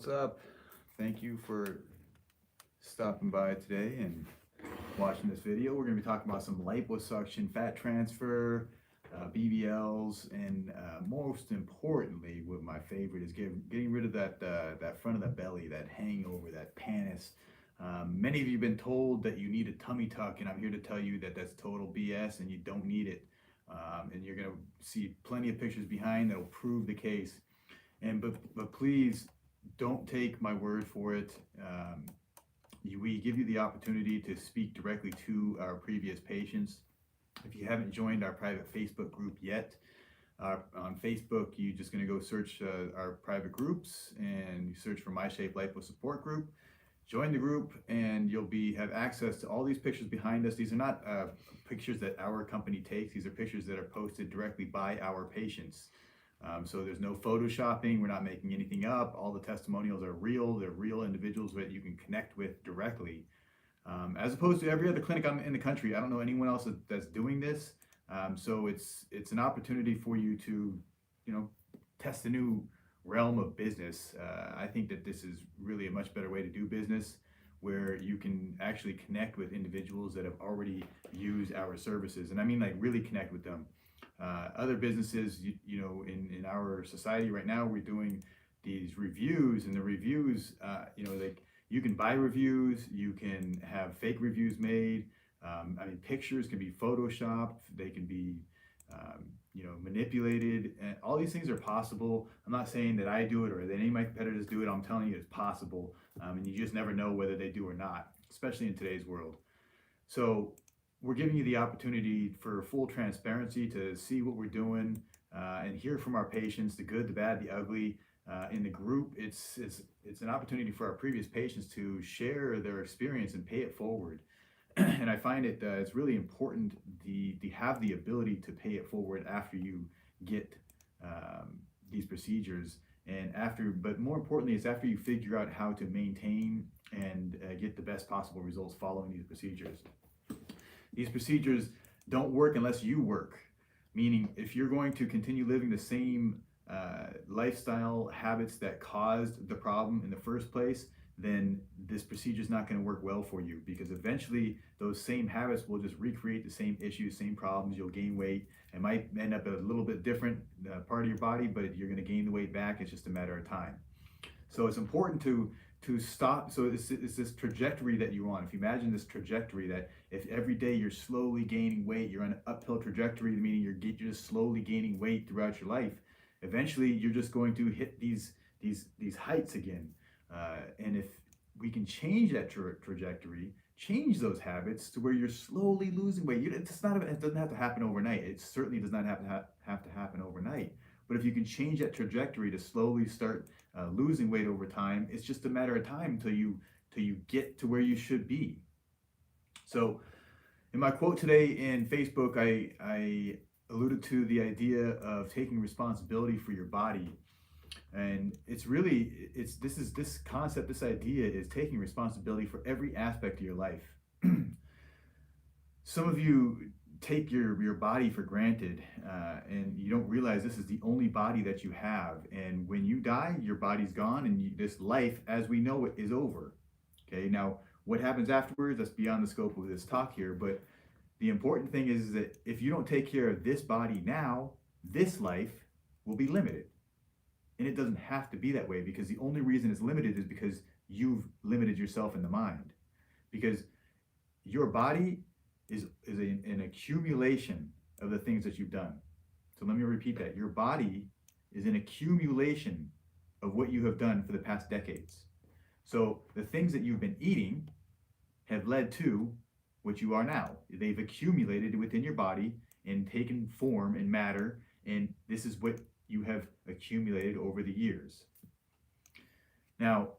what's up? Thank you for stopping by today and watching this video. We're going to be talking about some liposuction, fat transfer, BBLs, and most importantly, what my favorite is getting rid of that front of the belly, that hangover, that pannus. Many of you have been told that you need a tummy tuck, and I'm here to tell you that that's total BS and you don't need it. And you're going to see plenty of pictures behind that'll prove the case. But please don't take my word for it. We give you the opportunity to speak directly to our previous patients. If you haven't joined our private Facebook group yet, on Facebook, you're just going to go search our private groups and you search for My Shape Lipo Support Group. Join the group and you'll have access to all these pictures behind us. These are not pictures that our company takes. These are pictures that are posted directly by our patients. So there's no photoshopping. We're not making anything up. All the testimonials are real. They're real individuals that you can connect with directly. As opposed to every other clinic in the country. I don't know anyone else that's doing this. So it's an opportunity for you to, test a new realm of business. I think that this is really a much better way to do business, where you can actually connect with individuals that have already used our services. And I mean, like, really connect with them. Other businesses, in our society right now, we're doing these reviews, and the reviews, like, you can buy reviews, you can have fake reviews made. Pictures can be photoshopped, they can be, manipulated, and all these things are possible. I'm not saying that I do it or that any of my competitors do it. I'm telling you it's possible, and you just never know whether they do or not, especially in today's world. So we're giving you the opportunity for full transparency to see what we're doing and hear from our patients, the good, the bad, the ugly. In the group, it's an opportunity for our previous patients to share their experience and pay it forward. And I find it's really important to have the ability to pay it forward after you get these procedures, but more importantly, it's after you figure out how to maintain and get the best possible results following these procedures. These procedures don't work unless you work, meaning if you're going to continue living the same lifestyle habits that caused the problem in the first place, then this procedure is not going to work well for you, because eventually those same habits will just recreate the same issues, same problems. You'll gain weight. It might end up a little bit different part of your body, but you're going to gain the weight back. It's just a matter of time. So it's important to stop. So it's this trajectory that you're on. If you imagine this trajectory, that if every day you're slowly gaining weight, you're on an uphill trajectory, meaning you're just slowly gaining weight throughout your life. Eventually, you're just going to hit these heights again. And if we can change that trajectory, change those habits to where you're slowly losing weight. It doesn't have to happen overnight. It certainly does not have to happen overnight. But if you can change that trajectory to slowly start losing weight over time, it's just a matter of time till you get to where you should be. So in my quote today in Facebook, I alluded to the idea of taking responsibility for your body. And this concept, this idea is taking responsibility for every aspect of your life. Some of you take your body for granted, and you don't realize this is the only body that you have. And when you die, your body's gone, and this life as we know it is over. Okay, now what happens afterwards, that's beyond the scope of this talk here, but the important thing is that if you don't take care of this body now, this life will be limited. And it doesn't have to be that way, because the only reason it's limited is because you've limited yourself in the mind. Because your body is an accumulation of the things that you've done. So let me repeat that. Your body is an accumulation of what you have done for the past decades. So the things that you've been eating have led to what you are now. They've accumulated within your body and taken form and matter, and this is what you have accumulated over the years. Now,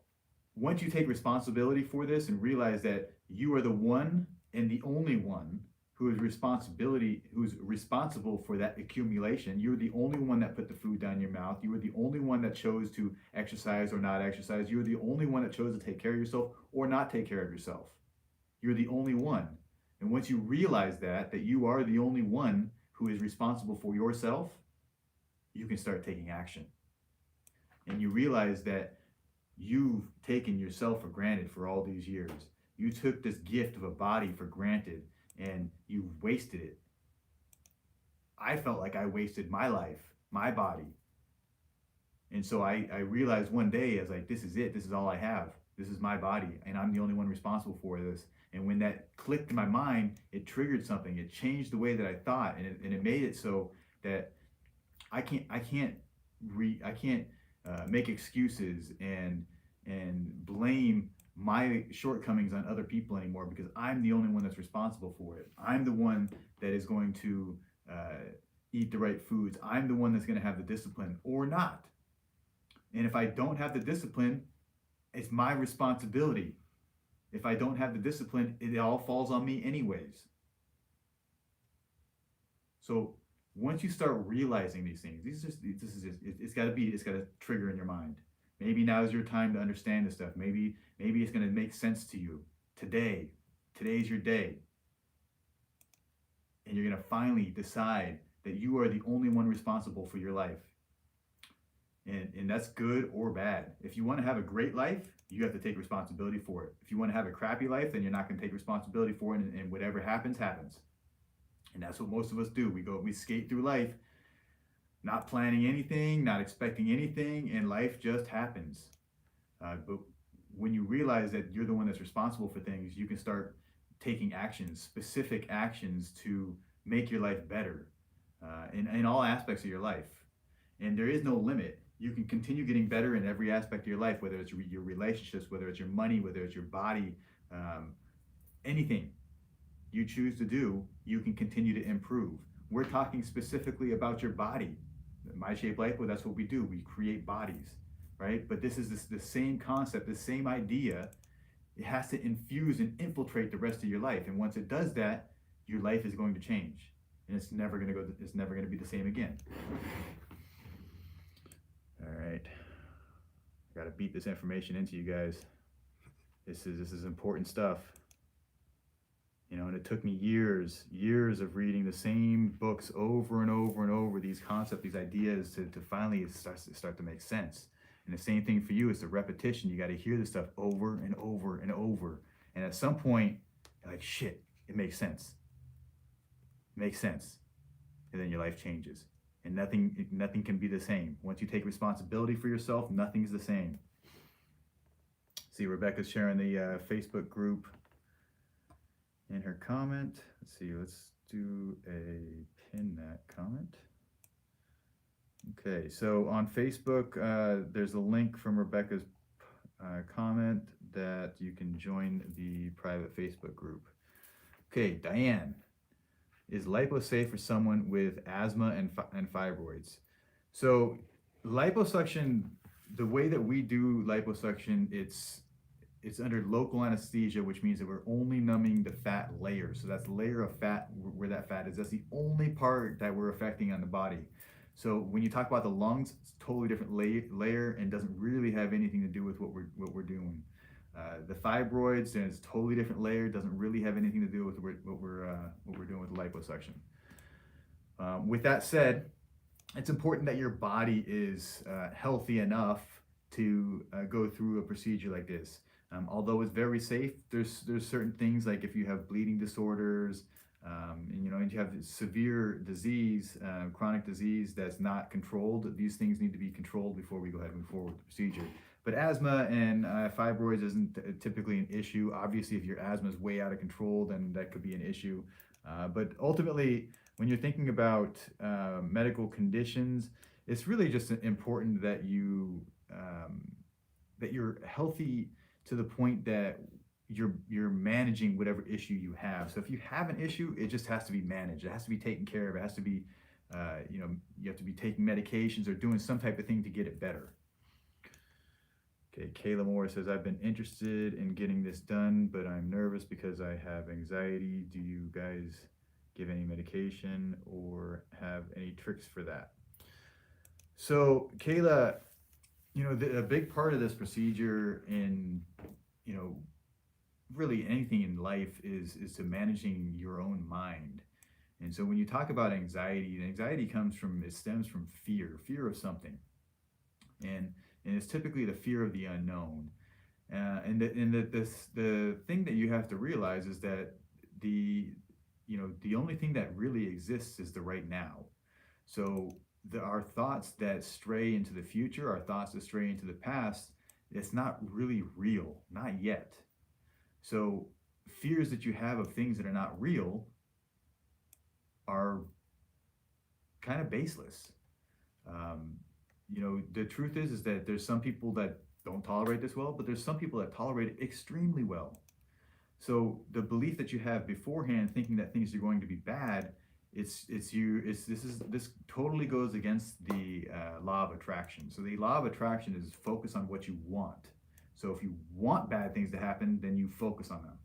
once you take responsibility for this and realize that you are the one and the only one who's responsible for that accumulation, you're the only one that put the food down your mouth, you were the only one that chose to exercise or not exercise, you're the only one that chose to take care of yourself or not take care of yourself. You're the only one. And once you realize that you are the only one who is responsible for yourself, you can start taking action. And you realize that you've taken yourself for granted for all these years. You took this gift of a body for granted and you wasted it. I felt like I wasted my life, my body. And so I realized one day, I was like, this is it. This is all I have. This is my body. And I'm the only one responsible for this. And when that clicked in my mind, it triggered something. It changed the way that I thought. And it made it so that I can't make excuses and blame my shortcomings on other people anymore, because I'm the only one that's responsible for it. I'm the one that is going to eat the right foods. I'm the one that's going to have the discipline or not. And if I don't have the discipline, it's my responsibility. If I don't have the discipline, it all falls on me anyways. So once you start realizing these things, it's got to trigger in your mind. Maybe now is your time to understand this stuff. Maybe it's going to make sense to you today. Today's your day. And you're going to finally decide that you are the only one responsible for your life. And that's good or bad. If you want to have a great life, you have to take responsibility for it. If you want to have a crappy life, then you're not going to take responsibility for it, and whatever happens, happens. And that's what most of us do. We skate through life, not planning anything, not expecting anything, and life just happens. But when you realize that you're the one that's responsible for things, you can start taking actions, specific actions to make your life better in all aspects of your life. And there is no limit. You can continue getting better in every aspect of your life, whether it's your relationships, whether it's your money, whether it's your body, anything you choose to do, you can continue to improve. We're talking specifically about your body. My Shape Lipo, that's what we do. We create bodies, right? But this is the same concept, the same idea. It has to infuse and infiltrate the rest of your life. And once it does that, your life is going to change. And it's never going to be the same again. All right. I got to beat this information into you guys. This is important stuff. You know, and it took me years of reading the same books over and over and over, these concepts, these ideas to finally start to make sense. And the same thing for you, it's the repetition. You got to hear this stuff over and over and over. And at some point, you're like, shit, it makes sense. It makes sense. And then your life changes. And nothing can be the same. Once you take responsibility for yourself, nothing's the same. See, Rebecca's sharing the Facebook group in her comment. Let's see, let's do a pin that comment. Okay, so on Facebook, there's a link from Rebecca's comment that you can join the private Facebook group. Okay, Diane. Is lipo safe for someone with asthma and fibroids? So liposuction, the way that we do liposuction, it's under local anesthesia, which means that we're only numbing the fat layer. So that's the layer of fat where that fat is. That's the only part that we're affecting on the body. So when you talk about the lungs, it's a totally different layer and doesn't really have anything to do with what we're doing. The fibroids, and it's a totally different layer, doesn't really have anything to do with what we're doing with the liposuction. With that said, it's important that your body is healthy enough to go through a procedure like this. Although it's very safe, there's certain things, like if you have bleeding disorders, and you have severe disease, chronic disease that's not controlled, these things need to be controlled before we go ahead and move forward with the procedure. But asthma and fibroids isn't typically an issue. Obviously, if your asthma is way out of control, then that could be an issue. But ultimately, when you're thinking about medical conditions, it's really just important that you're healthy to the point that you're managing whatever issue you have. So if you have an issue, it just has to be managed. It has to be taken care of. It has to be, you have to be taking medications or doing some type of thing to get it better. Okay, Kayla Moore says, I've been interested in getting this done, but I'm nervous because I have anxiety. Do you guys give any medication or have any tricks for that? So Kayla, a big part of this procedure in, really anything in life is to managing your own mind. And so when you talk about anxiety stems from fear of something. And and it's typically the fear of the unknown. The thing that you have to realize is that the the only thing that really exists is the right now. So our thoughts that stray into the future, our thoughts that stray into the past, it's not really real, not yet. So fears that you have of things that are not real are kind of baseless. Um, the truth is that there's some people that don't tolerate this well, but there's some people that tolerate it extremely well. So the belief that you have beforehand, thinking that things are going to be bad, this totally goes against the law of attraction. So the law of attraction is focus on what you want. So if you want bad things to happen, then you focus on them.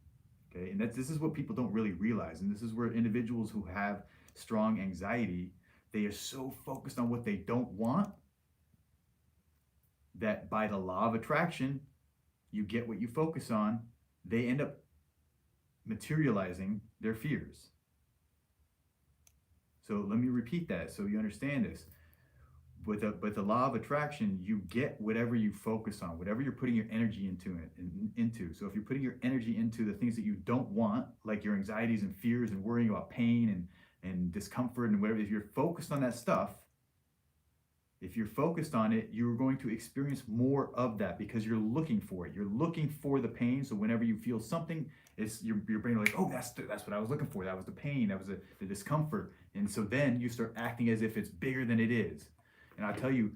Okay, and this is what people don't really realize, and this is where individuals who have strong anxiety, they are so focused on what they don't want that by the law of attraction, you get what you focus on. They end up materializing their fears. So let me repeat that so you understand this. With the law of attraction, you get whatever you focus on, whatever you're putting your energy into. So if you're putting your energy into the things that you don't want, like your anxieties and fears and worrying about pain and discomfort and whatever, if you're focused on that stuff, if you're focused on it, you're going to experience more of that because you're looking for it. You're looking for the pain. So whenever you feel something, it's your brain like, oh, that's what I was looking for. That was the pain. That was the discomfort. And so then you start acting as if it's bigger than it is. And I'll tell you,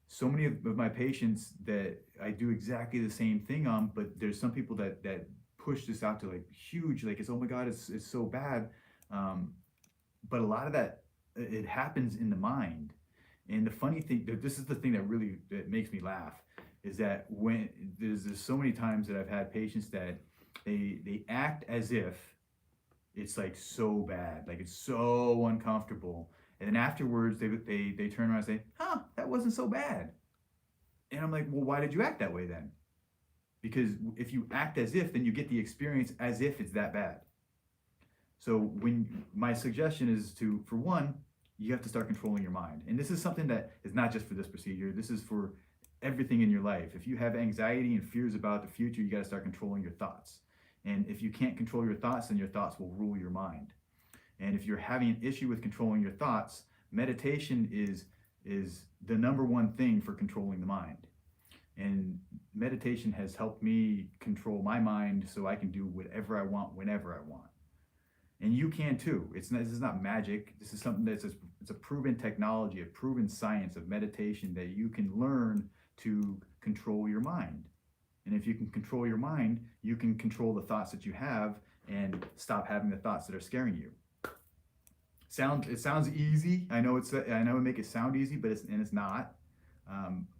so many of my patients that I do exactly the same thing on, but there's some people that push this out to like huge, like it's, oh my God, it's so bad. But a lot of that, it happens in the mind. And the funny thing, this is the thing that makes me laugh, is that when there's so many times that I've had patients that they act as if it's like so bad, like it's so uncomfortable. And then afterwards, they turn around and say, huh, that wasn't so bad. And I'm like, well, why did you act that way then? Because if you act as if, then you get the experience as if it's that bad. So my suggestion is for one, you have to start controlling your mind. And this is something that is not just for this procedure. This is for everything in your life. If you have anxiety and fears about the future, you got to start controlling your thoughts. And if you can't control your thoughts, then your thoughts will rule your mind. And if you're having an issue with controlling your thoughts, meditation is the number one thing for controlling the mind. And meditation has helped me control my mind so I can do whatever I want, whenever I want. And you can too. This is not magic. This is something it's a proven technology, a proven science of meditation that you can learn to control your mind. And if you can control your mind, you can control the thoughts that you have and stop having the thoughts that are scaring you. It sounds easy. I know I make it sound easy, but it's not.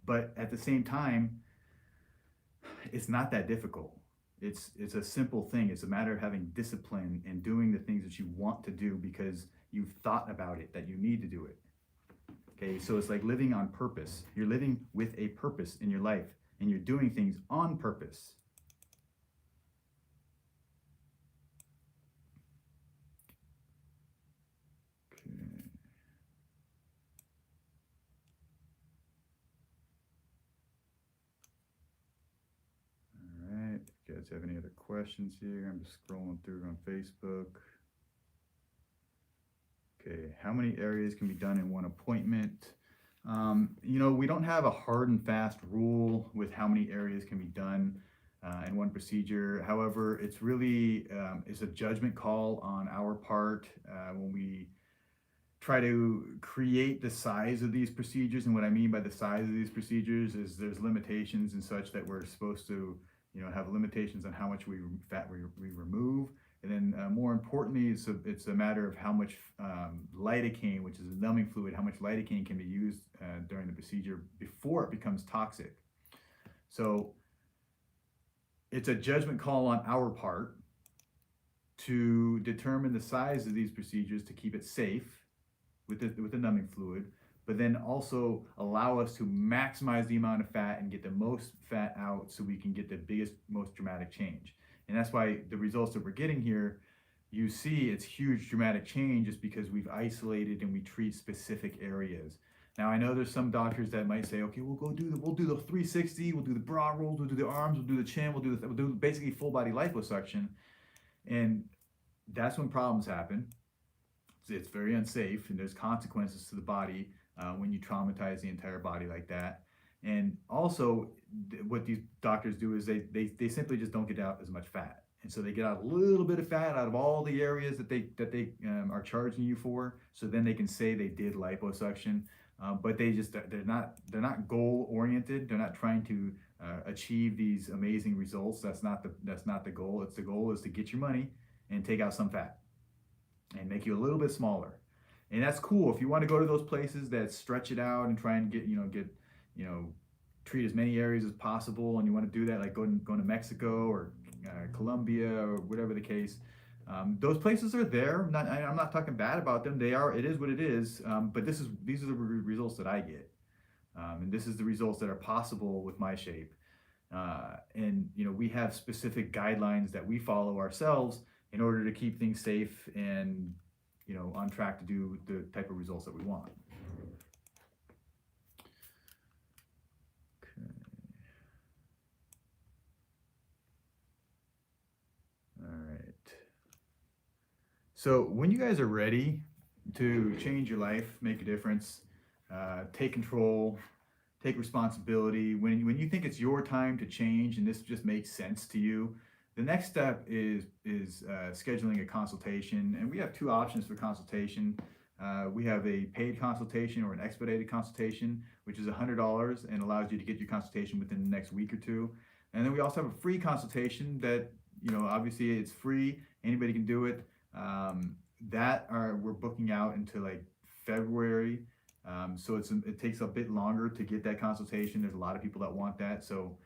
But at the same time, it's not that difficult. It's a simple thing. It's a matter of having discipline and doing the things that you want to do because you've thought about it, that you need to do it. Okay, so it's like living on purpose. You're living with a purpose in your life and you're doing things on purpose. If you guys have any other questions here, I'm just scrolling through on Facebook. Okay, how many areas can be done in one appointment? We don't have a hard and fast rule with how many areas can be done in one procedure. However, it's really it's a judgment call on our part when we try to create the size of these procedures. And what I mean by the size of these procedures is there's limitations and such that we're supposed to have limitations on how much fat we remove. And then more importantly, it's a matter of how much lidocaine, which is a numbing fluid, how much lidocaine can be used during the procedure before it becomes toxic. So it's a judgment call on our part to determine the size of these procedures to keep it safe with the numbing fluid, but then also allow us to maximize the amount of fat and get the most fat out so we can get the biggest, most dramatic change. And that's why the results that we're getting here, you see it's huge dramatic change just because we've isolated and we treat specific areas. Now I know there's some doctors that might say, okay, we'll do the 360, we'll do the bra rolls, we'll do the arms, we'll do the chin, we'll do basically full body liposuction, and that's when problems happen. It's very unsafe, and there's consequences to the body when you traumatize the entire body like that. And also, what these doctors do is they simply just don't get out as much fat, and so they get out a little bit of fat out of all the areas that they are charging you for. So then they can say they did liposuction, but they're not goal oriented. They're not trying to achieve these amazing results. That's not the goal. The goal is to get your money and take out some fat and make you a little bit smaller. And that's cool if you want to go to those places that stretch it out and try and get treat as many areas as possible, and you want to do that, like going to Mexico or Colombia or whatever the case. Those places are there. I'm not talking bad about them. They are. It is what it is. But these are the results that I get, and this is the results that are possible with my shape. And we have specific guidelines that we follow ourselves in order to keep things safe and on track to do the type of results that we want. Okay. All right. So when you guys are ready to change your life, make a difference, take control, take responsibility, when you think it's your time to change and this just makes sense to you, the next step is scheduling a consultation. And we have two options for consultation. We have a paid consultation or an expedited consultation, which is $100 and allows you to get your consultation within the next week or two. And then we also have a free consultation that, obviously it's free, anybody can do it. We're booking out into like February. So it takes a bit longer to get that consultation. There's a lot of people that want that. So,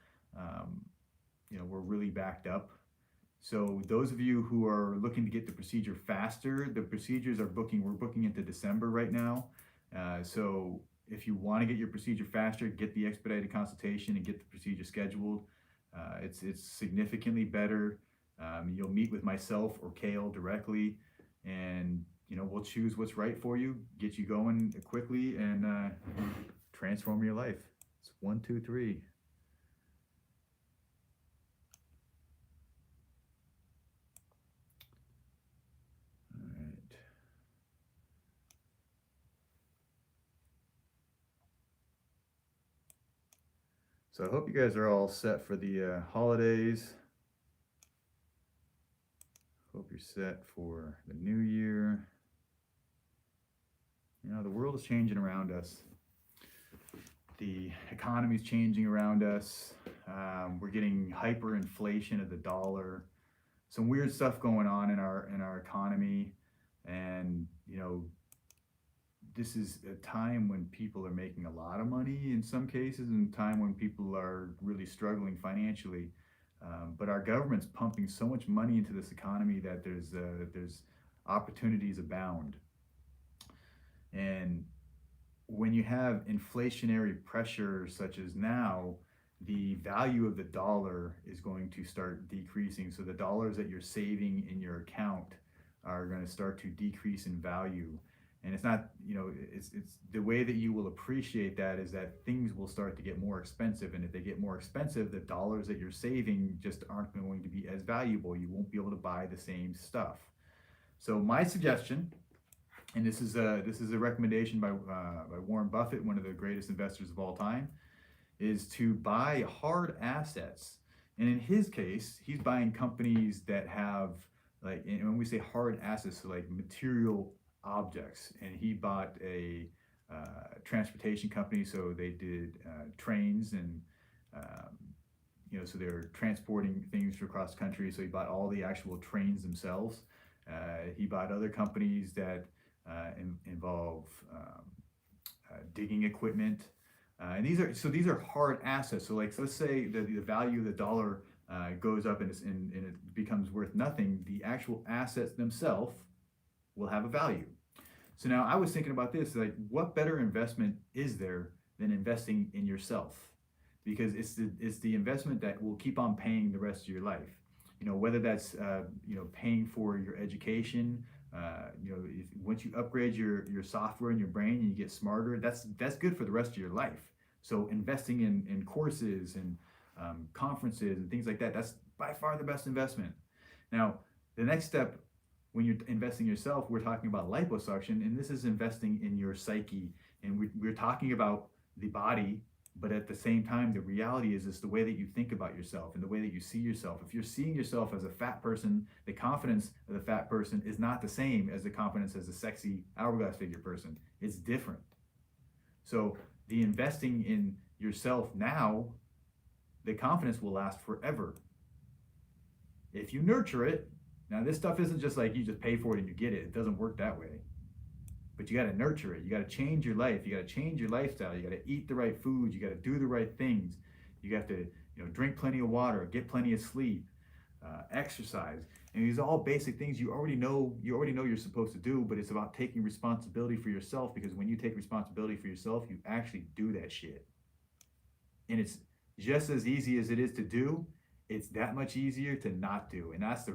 we're really backed up. So those of you who are looking to get the procedure faster, the procedures we're booking into December right now. So if you want to get your procedure faster, get the expedited consultation and get the procedure scheduled. It's significantly better. You'll meet with myself or Kale directly, and we'll choose what's right for you, get you going quickly, and transform your life. It's 1, 2, 3. So I hope you guys are all set for the holidays. Hope you're set for the new year. The world is changing around us. The economy is changing around us. We're getting hyperinflation of the dollar. Some weird stuff going on in our economy, and this is a time when people are making a lot of money in some cases, and a time when people are really struggling financially. But our government's pumping so much money into this economy that there's opportunities abound. And when you have inflationary pressure such as now, the value of the dollar is going to start decreasing. So the dollars that you're saving in your account are going to start to decrease in value. And it's not, it's the way that you will appreciate that is that things will start to get more expensive. And if they get more expensive, the dollars that you're saving just aren't going to be as valuable. You won't be able to buy the same stuff. So my suggestion, and this is a recommendation by Warren Buffett, one of the greatest investors of all time, is to buy hard assets. And in his case, he's buying companies that have, like, and when we say hard assets, so like material objects. And he bought a transportation company, so they did trains, and so they're transporting things across the country. So he bought all the actual trains themselves. He bought other companies that involve digging equipment, and these are hard assets. So like, let's say the value of the dollar goes up and it becomes worth nothing. The actual assets themselves will have a value. So now I was thinking about this, like, what better investment is there than investing in yourself? Because it's the investment that will keep on paying the rest of your life. Whether that's paying for your education, Once you upgrade your software and your brain and you get smarter, that's good for the rest of your life. So investing in courses and conferences and things like that, that's by far the best investment. Now, the next step when you're investing in yourself, we're talking about liposuction, and this is investing in your psyche. And we're talking about the body, but at the same time, the reality is the way that you think about yourself and the way that you see yourself. If you're seeing yourself as a fat person, the confidence of the fat person is not the same as the confidence as a sexy hourglass figure person. It's different. So the investing in yourself now, the confidence will last forever. If you nurture it, now this stuff isn't just like you just pay for it and you get it. It doesn't work that way. But you got to nurture it. You got to change your life. You got to change your lifestyle. You got to eat the right food. You got to do the right things. You have to, drink plenty of water, get plenty of sleep, exercise. And these are all basic things you already know. You already know you're supposed to do. But it's about taking responsibility for yourself, because when you take responsibility for yourself, you actually do that shit. And it's just as easy as it is to do. It's that much easier to not do. And that's the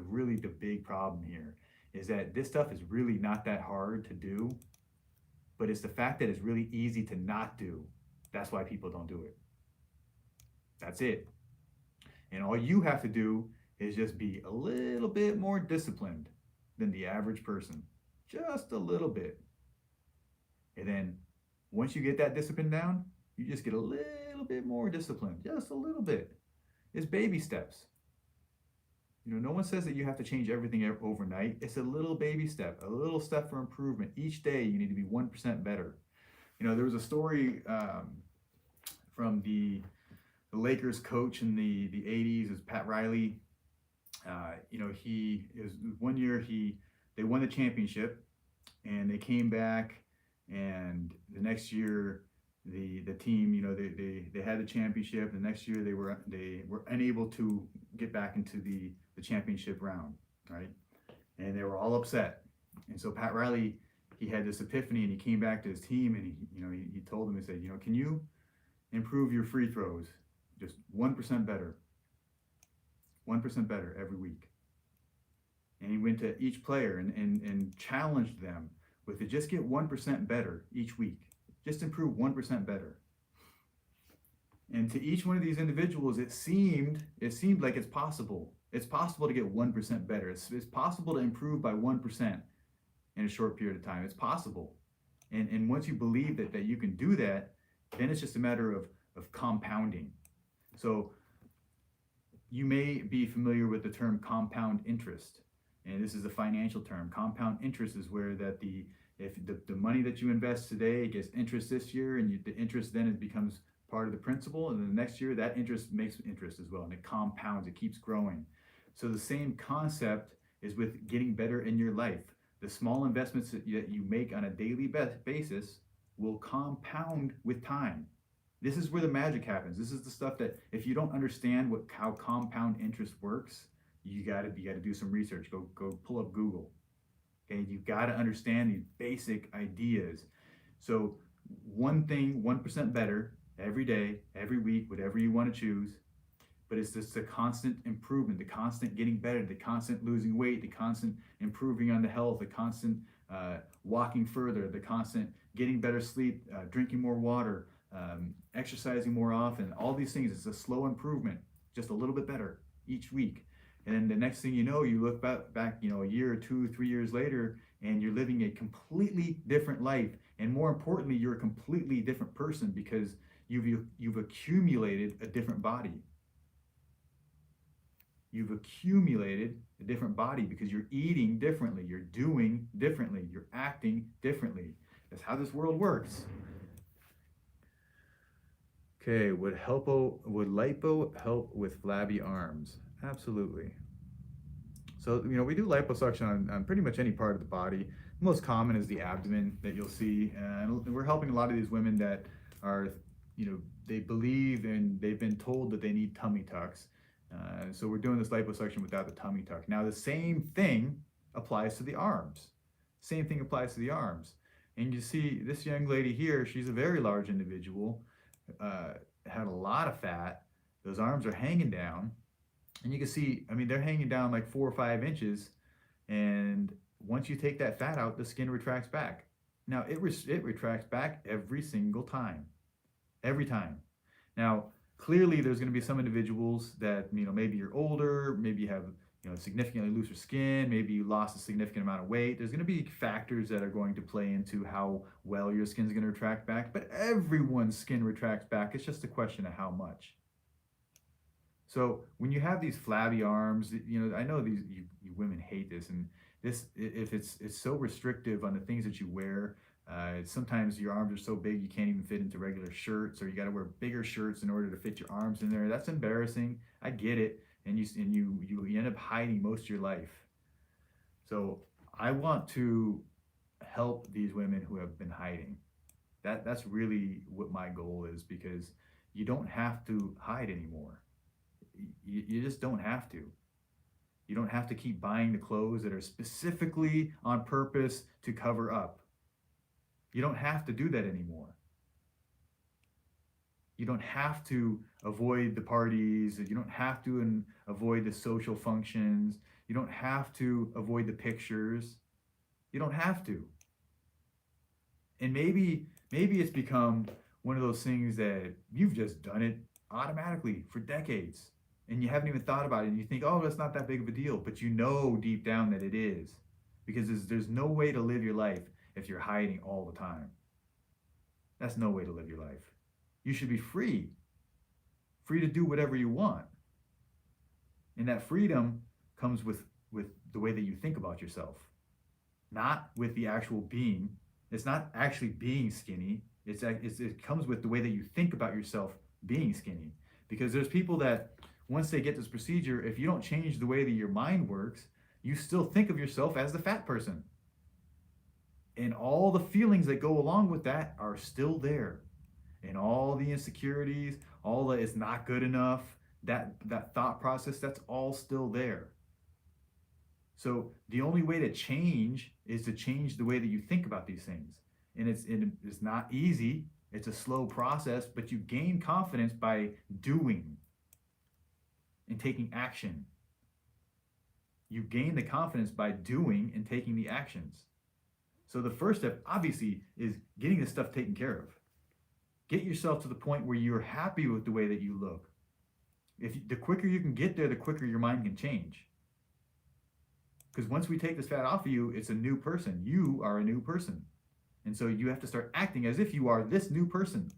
big problem here, is that this stuff is really not that hard to do, but it's the fact that it's really easy to not do. That's why people don't do it. That's it. And all you have to do is just be a little bit more disciplined than the average person. Just a little bit. And then once you get that discipline down, you just get a little bit more disciplined. Just a little bit. It's baby steps. No one says that you have to change everything overnight. It's a little baby step, a little step for improvement. Each day you need to be 1% better. There was a story from the Lakers coach in the 80s, is Pat Riley. He is one year they won the championship, and they came back, and the next year the team, they had the championship. The next year they were unable to get back into the championship round, right? And they were all upset. And so Pat Riley, he had this epiphany, and he came back to his team, and he told them, he said, can you improve your free throws just 1% better? 1% better every week. And he went to each player and challenged them with it. Just get 1% better each week. Just improve 1% better. And to each one of these individuals, it seemed like it's possible. It's possible to get 1% better. It's possible to improve by 1% in a short period of time. It's possible. And once you believe that you can do that, then it's just a matter of compounding. So you may be familiar with the term compound interest. And this is a financial term. Compound interest is where if the money that you invest today gets interest this year, and the interest then it becomes part of the principal, and then the next year that interest makes interest as well, and it compounds, it keeps growing. So the same concept is with getting better in your life. The small investments that you make on a daily basis will compound with time. This is where the magic happens. This is the stuff that if you don't understand how compound interest works, you gotta do some research. Go pull up Google. Okay, you've got to understand these basic ideas. So one thing, 1% better every day, every week, whatever you want to choose. But it's just the constant improvement, the constant getting better, the constant losing weight, the constant improving on the health, the constant walking further, the constant getting better sleep, drinking more water, exercising more often. All these things, it's a slow improvement, just a little bit better each week. And then the next thing you know, you look back, a year or 2, 3 years later, and you're living a completely different life. And more importantly, you're a completely different person, because you've accumulated a different body. You've accumulated a different body because you're eating differently, you're doing differently, you're acting differently. That's how this world works. Okay, would lipo help with flabby arms? Absolutely. So, we do liposuction on pretty much any part of the body. The most common is the abdomen that you'll see. And we're helping a lot of these women that are, they believe and they've been told that they need tummy tucks. So we're doing this liposuction without the tummy tuck. Now, the same thing applies to the arms. Same thing applies to the arms. And you see this young lady here, she's a very large individual, had a lot of fat. Those arms are hanging down. And you can see, they're hanging down like 4 or 5 inches. And once you take that fat out, the skin retracts back. Now it retracts back every single time, every time. Now clearly there's going to be some individuals that, maybe you're older, maybe you have, significantly looser skin, maybe you lost a significant amount of weight. There's going to be factors that are going to play into how well your skin's going to retract back, but everyone's skin retracts back. It's just a question of how much. So when you have these flabby arms, I know you women hate this, and this, if it's so restrictive on the things that you wear. Sometimes your arms are so big you can't even fit into regular shirts, or you got to wear bigger shirts in order to fit your arms in there. That's embarrassing. I get it, and you end up hiding most of your life. So I want to help these women who have been hiding. That's really what my goal is, because you don't have to hide anymore. You just don't have to. You don't have to keep buying the clothes that are specifically on purpose to cover up. You don't have to do that anymore. You don't have to avoid the parties. You don't have to avoid the social functions. You don't have to avoid the pictures. You don't have to. And maybe it's become one of those things that you've just done it automatically for decades, and you haven't even thought about it, and you think, oh, that's not that big of a deal, but you know deep down that it is, because there's no way to live your life if you're hiding all the time. That's no way to live your life. You should be free to do whatever you want. And that freedom comes with the way that you think about yourself, not with the actual being. It's not actually being skinny. It comes with the way that you think about yourself being skinny. Because there's people that, once they get this procedure, if you don't change the way that your mind works, you still think of yourself as the fat person. And all the feelings that go along with that are still there. And all the insecurities, all the it's not good enough, that thought process, that's all still there. So the only way to change is to change the way that you think about these things. And it's not easy. It's a slow process, but you gain confidence by doing and taking action. You gain the confidence by doing and taking the actions. So the first step, obviously, is getting this stuff taken care of. Get yourself to the point where you're happy with the way that you look. The quicker you can get there, the quicker your mind can change. Because once we take this fat off of you, it's a new person. You are a new person. And so you have to start acting as if you are this new person.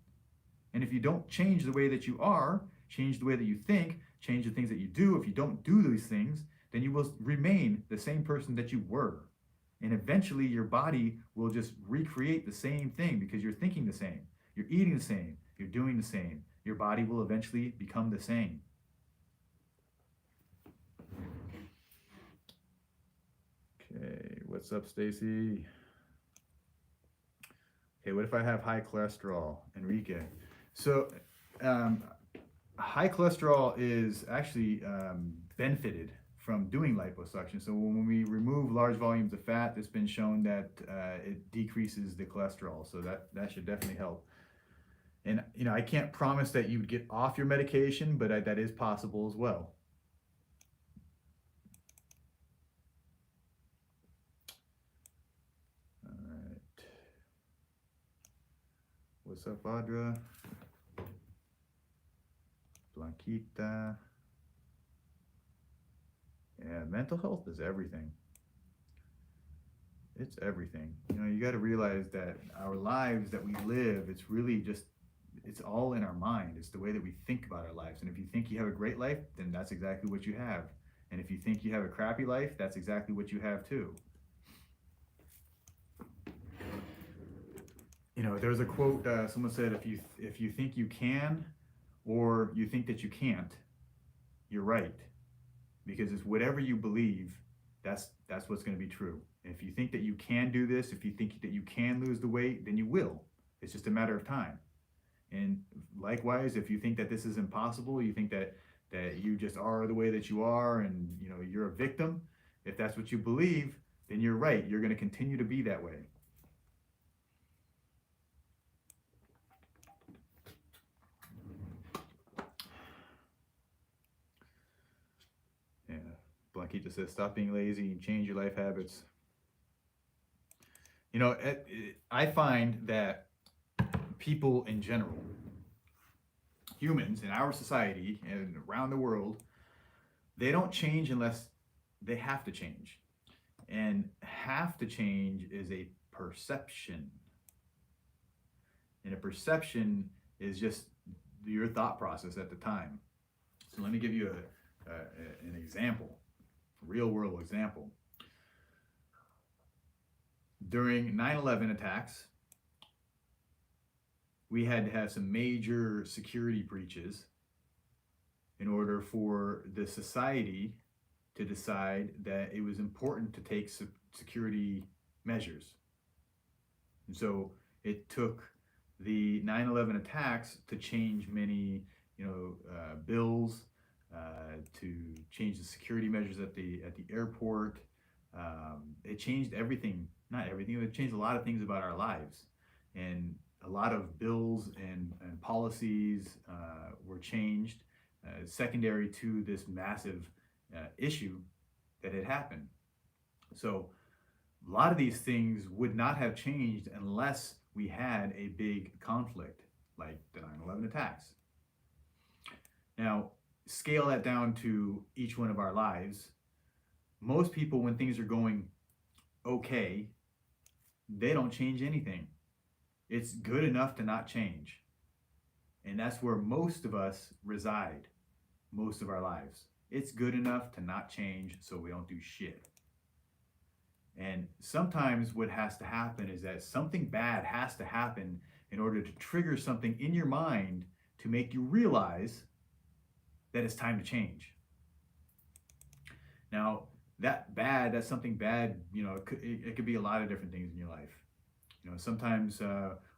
And if you don't change the way that you are, change the way that you think, change the things that you do, if you don't do these things, then you will remain the same person that you were. And eventually your body will just recreate the same thing, because you're thinking the same, you're eating the same, you're doing the same. Your body will eventually become the same. Okay, what's up, Stacy? Okay, what if I have high cholesterol? Enrique. So high cholesterol is actually benefited from doing liposuction. So when we remove large volumes of fat, it's been shown that it decreases the cholesterol. So that should definitely help. And I can't promise that you would get off your medication, but that is possible as well. All right. What's up, Audra? Blanquita. Yeah, mental health is everything. It's everything. You got to realize that our lives that we live, it's really just, it's all in our mind. It's the way that we think about our lives. And if you think you have a great life, then that's exactly what you have. And if you think you have a crappy life, that's exactly what you have too. There's a quote, someone said, if you think you can, or you think that you can't, you're right. Because it's whatever you believe, that's what's going to be true. And if you think that you can do this, if you think that you can lose the weight, then you will. It's just a matter of time. And likewise, if you think that this is impossible, you think that you just are the way that you are, and you're a victim, if that's what you believe, then you're right. You're going to continue to be that way. Yeah, Blanquita says, stop being lazy and change your life habits. I find that people in general, humans in our society and around the world, they don't change unless they have to change. And have to change is a perception. And a perception is just your thought process at the time. So let me give you an example, a real world example. During 9/11 attacks, we had to have some major security breaches in order for the society to decide that it was important to take security measures. And so it took the 9/11 attacks to change many, bills, to change the security measures at the airport. It changed everything, not everything. It changed a lot of things about our lives, and a lot of bills and policies were changed, secondary to this massive issue that had happened. So a lot of these things would not have changed unless we had a big conflict like the 9/11 attacks. Now, scale that down to each one of our lives. Most people, when things are going okay, they don't change anything. It's good enough to not change. And that's where most of us reside most of our lives. It's good enough to not change, so we don't do shit. And sometimes what has to happen is that something bad has to happen in order to trigger something in your mind to make you realize that it's time to change. Now, that's something bad, it could be a lot of different things in your life. Sometimes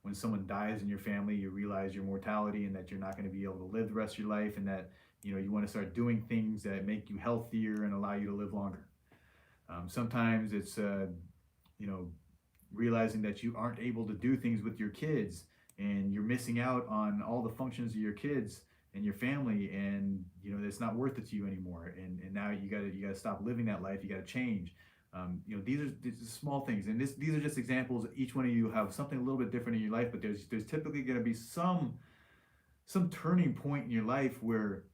when someone dies in your family, you realize your mortality and that you're not going to be able to live the rest of your life, and that, you want to start doing things that make you healthier and allow you to live longer. Sometimes it's, realizing that you aren't able to do things with your kids and you're missing out on all the functions of your kids and your family, and it's not worth it to you anymore. And now you gotta stop living that life. You gotta change. These are small things, and these are just examples. Each one of you have something a little bit different in your life, but there's typically going to be some turning point in your life where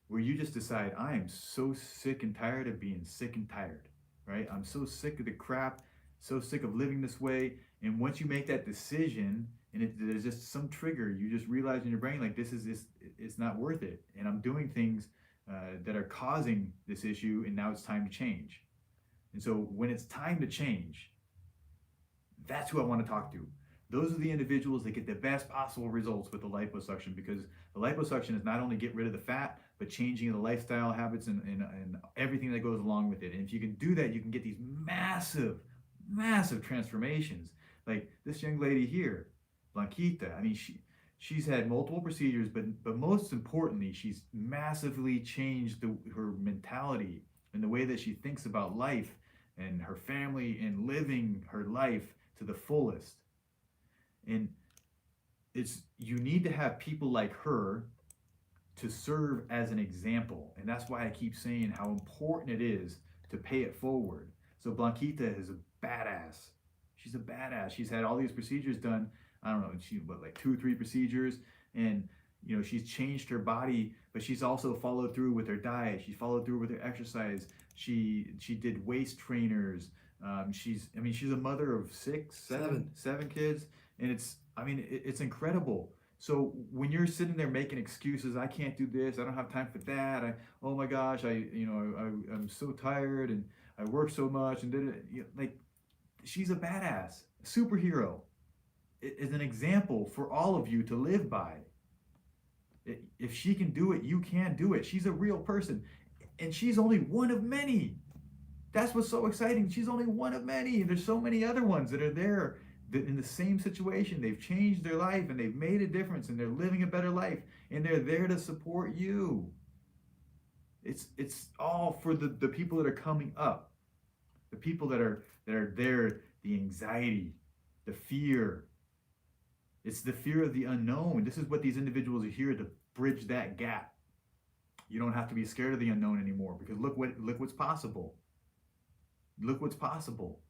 you just decide, I am so sick and tired of being sick and tired, right? I'm so sick of the crap, so sick of living this way. And once you make that decision, and there's just some trigger, you just realize in your brain, like, it's not worth it, and I'm doing things that are causing this issue, and now it's time to change. And so when it's time to change, that's who I want to talk to. Those are the individuals that get the best possible results with the liposuction, because the liposuction is not only get rid of the fat, but changing the lifestyle habits and everything that goes along with it. And if you can do that, you can get these massive, massive transformations. Like this young lady here, Blanquita. I mean, she's had multiple procedures, but most importantly, she's massively changed her mentality and the way that she thinks about life and her family and living her life to the fullest. And you need to have people like her to serve as an example. And that's why I keep saying how important it is to pay it forward. So Blanquita is a badass. She's a badass. She's had all these procedures done. I don't know, like 2 or 3 procedures, and she's changed her body, but she's also followed through with her diet. She's followed through with her exercise. She did waist trainers. She's a mother of 7 kids, and it's incredible. So when you're sitting there making excuses, I can't do this, I don't have time for that, oh my gosh, I'm so tired and I work so much, and like, she's a badass, a superhero. It is an example for all of you to live by. If she can do it, you can do it. She's a real person, and she's only one of many. That's what's so exciting. She's only one of many, and there's so many other ones that are there that in the same situation. They've changed their life and they've made a difference, and they're living a better life, and they're there to support you. It's all for the people that are coming up, the people that are there. The anxiety, the fear. It's the fear of the unknown. This is what these individuals are here to bridge that gap. You don't have to be scared of the unknown anymore, because look what's possible. Look what's possible.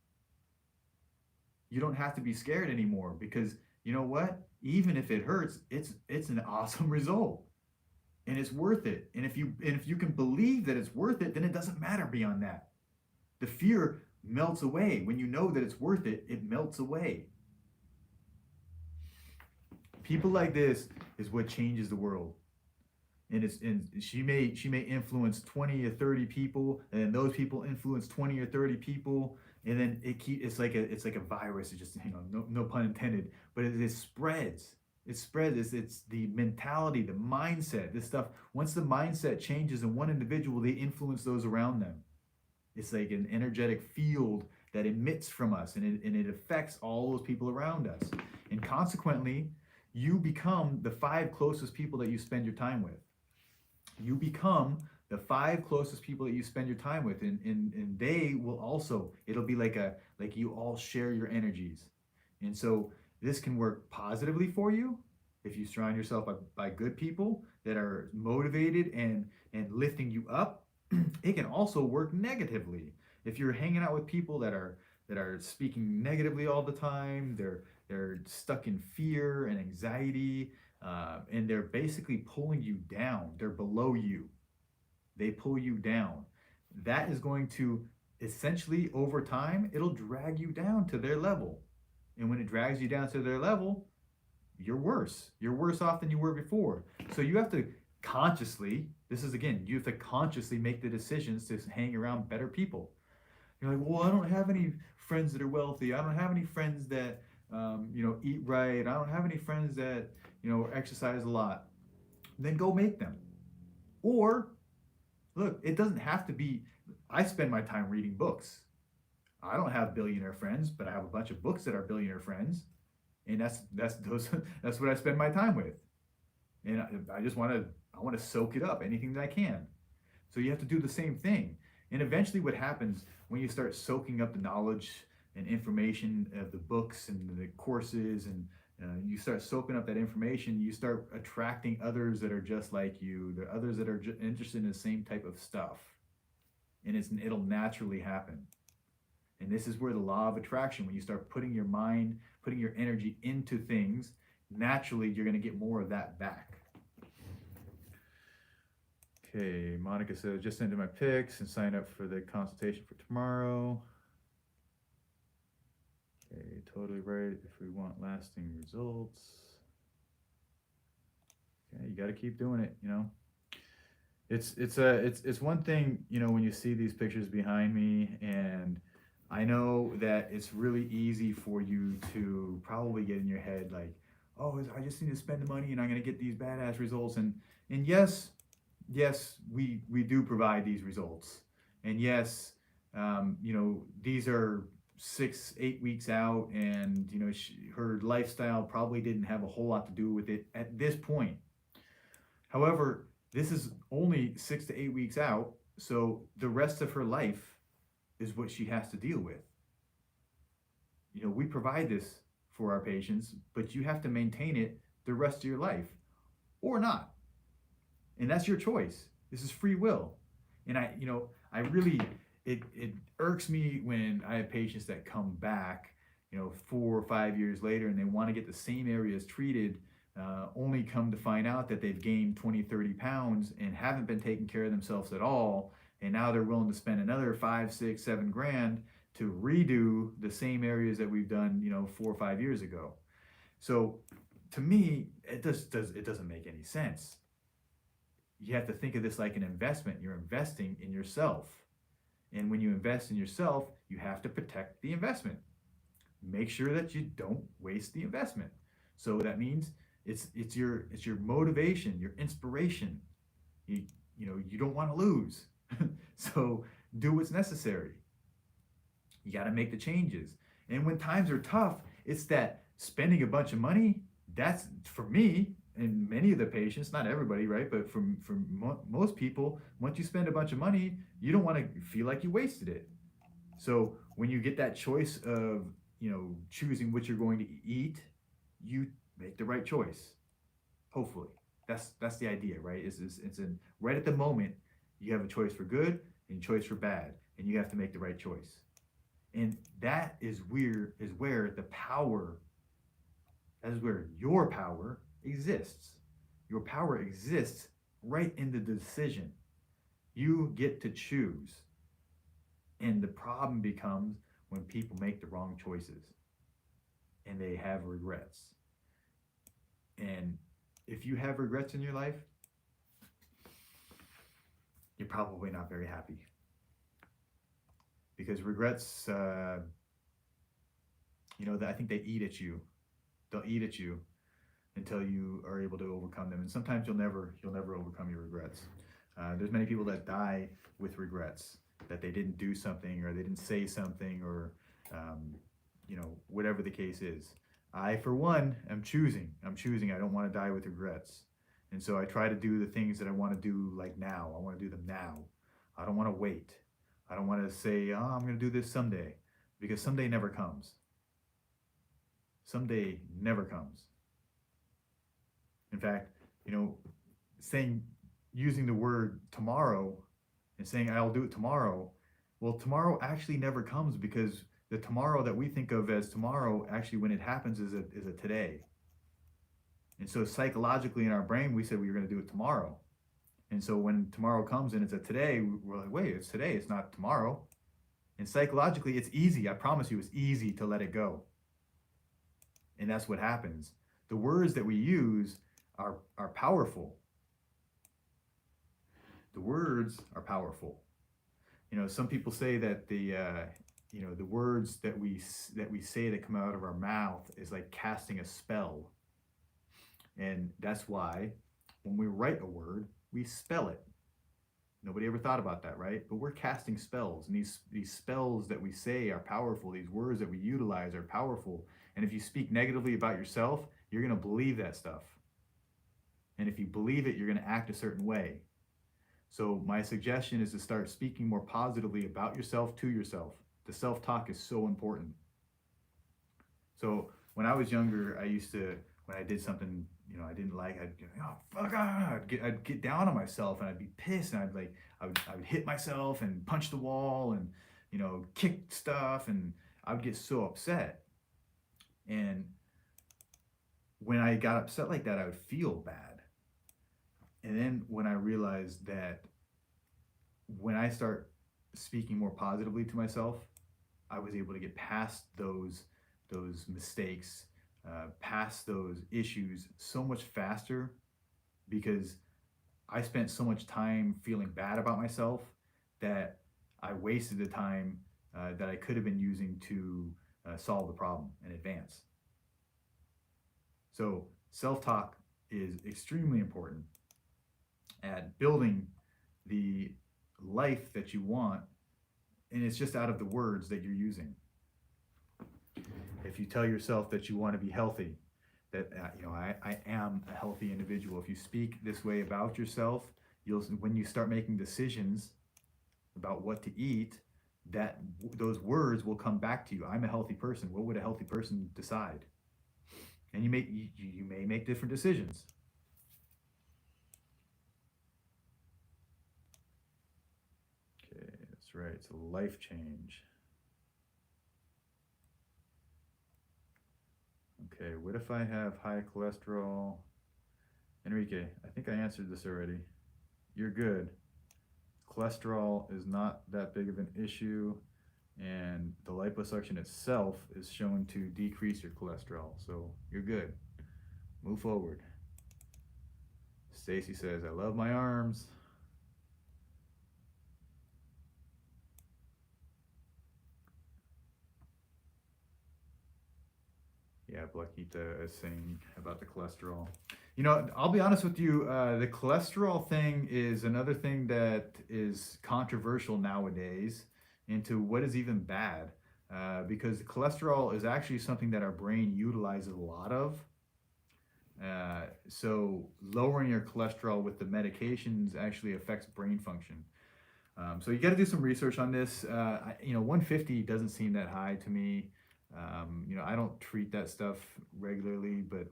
You don't have to be scared anymore, because you know what? Even if it hurts, it's an awesome result, and it's worth it. And if you can believe that it's worth it, then it doesn't matter beyond that. The fear melts away. When you know that it's worth it, it melts away. People like this is what changes the world. And she may influence 20 or 30 people, and then those people influence 20 or 30 people, and then it's like a virus. It just, no pun intended, but it spreads. It spreads. It's the mentality, the mindset, this stuff. Once the mindset changes in one individual, they influence those around them. It's like an energetic field that emits from us, and it affects all those people around us. And consequently, you become the 5 closest people that you spend your time with. You become the 5 closest people that you spend your time with, and they will also, it'll be like you all share your energies. And so this can work positively for you if you surround yourself by good people that are motivated and lifting you up. It can also work negatively if you're hanging out with people that are speaking negatively all the time. They're stuck in fear and anxiety, and they're basically pulling you down. They're below you. They pull you down. That is going to essentially, over time, it'll drag you down to their level. And when it drags you down to their level, you're worse. You're worse off than you were before. So you have to consciously, you have to consciously make the decisions to hang around better people. You're like, well, I don't have any friends that are wealthy. I don't have any friends that, eat right. I don't have any friends that, exercise a lot. Then go make them. Or, look, it doesn't have to be, I spend my time reading books. I don't have billionaire friends, but I have a bunch of books that are billionaire friends. And that's what I spend my time with. And I want to soak it up, anything that I can. So you have to do the same thing. And eventually what happens when you start soaking up the knowledge and information of the books and the courses, and you start soaking up that information, you start attracting others that are just like you. There are others that are interested in the same type of stuff. And it'll naturally happen. And this is where the law of attraction, when you start putting your mind, putting your energy into things, naturally you're going to get more of that back. Okay, Monica says, just send in my pics and sign up for the consultation for tomorrow. Okay, totally right. If we want lasting results. Yeah, you got to keep doing it, It's one thing, when you see these pictures behind me, and I know that it's really easy for you to probably get in your head like, oh, I just need to spend the money and I'm going to get these badass results. And yes, we do provide these results. And yes, these are 6-8 weeks out, and her lifestyle probably didn't have a whole lot to do with it at this point. However, this is only 6 to 8 weeks out, so the rest of her life is what she has to deal with. We provide this for our patients, but you have to maintain it the rest of your life, or not. And that's your choice. This is free will. And I really, it irks me when I have patients that come back, 4 or 5 years later, and they want to get the same areas treated, only come to find out that they've gained 20, 30 pounds and haven't been taking care of themselves at all. And now they're willing to spend another 5, 6, 7 grand to redo the same areas that we've done, 4 or 5 years ago. So to me, it doesn't make any sense. You have to think of this like an investment. You're investing in yourself. And when you invest in yourself, you have to protect the investment. Make sure that you don't waste the investment. So that means it's your motivation, your inspiration. You don't want to lose. So do what's necessary. You got to make the changes. And when times are tough, it's that spending a bunch of money, that's, for me and many of the patients, not everybody, right? But for most people, once you spend a bunch of money, you don't want to feel like you wasted it. So when you get that choice of, choosing what you're going to eat, you make the right choice. Hopefully. That's the idea, right? It's right at the moment, you have a choice for good and a choice for bad, and you have to make the right choice. And that is where the power, that is where your power exists. Your power exists right in the decision. You get to choose. And the problem becomes when people make the wrong choices and they have regrets. And if you have regrets in your life, you're probably not very happy. Because regrets, I think they eat at you. They'll eat at you until you are able to overcome them. And sometimes you'll never overcome your regrets. There's many people that die with regrets, that they didn't do something or they didn't say something, or whatever the case is. I, for one, am choosing. I don't want to die with regrets. And so I try to do the things that I want to do, like now. I want to do them now. I don't want to wait. I don't want to say, oh, I'm going to do this someday, because someday never comes. Someday never comes. In fact, using the word tomorrow and saying I'll do it tomorrow, well, tomorrow actually never comes, because the tomorrow that we think of as tomorrow, actually when it happens, is a today. And so psychologically in our brain, we said we were going to do it tomorrow. And so when tomorrow comes and it's a today, we're like, wait, it's today, it's not tomorrow. And psychologically, it's easy. I promise you, it's easy to let it go. And that's what happens. The words that we use are powerful. The words are powerful. Some people say that the words that we say that come out of our mouth is like casting a spell. And that's why when we write a word, we spell it. Nobody ever thought about that, right? But we're casting spells, and these spells that we say are powerful. These words that we utilize are powerful. And if you speak negatively about yourself, you're going to believe that stuff. And if you believe it, you're going to act a certain way. So my suggestion is to start speaking more positively about yourself to yourself. The self-talk is so important. So when I was younger, I used to, when I did something, I didn't like, I'd get down on myself, and I'd be pissed, and I would hit myself and punch the wall and, kick stuff, and I would get so upset. And when I got upset like that, I would feel bad. And then when I realized that when I start speaking more positively to myself, I was able to get past those mistakes, past those issues so much faster, because I spent so much time feeling bad about myself that I wasted the time that I could have been using to solve the problem and advance. So self-talk is extremely important at building the life that you want, and it's just out of the words that you're using. If you tell yourself that you want to be healthy, that I am a healthy individual. If you speak this way about yourself, when you start making decisions about what to eat, that those words will come back to you. I'm a healthy person. What would a healthy person decide? And you may make different decisions. Okay, that's right. It's a life change. Okay, what if I have high cholesterol? Enrique, I think I answered this already. You're good. Cholesterol is not that big of an issue, and the liposuction itself is shown to decrease your cholesterol, so you're good. Move forward. Stacy says, I love my arms. Yeah, Blaquita is saying about the cholesterol. I'll be honest with you, the cholesterol thing is another thing that is controversial nowadays into what is even bad, because cholesterol is actually something that our brain utilizes a lot of. So lowering your cholesterol with the medications actually affects brain function. So you got to do some research on this. 150 doesn't seem that high to me. I don't treat that stuff regularly, but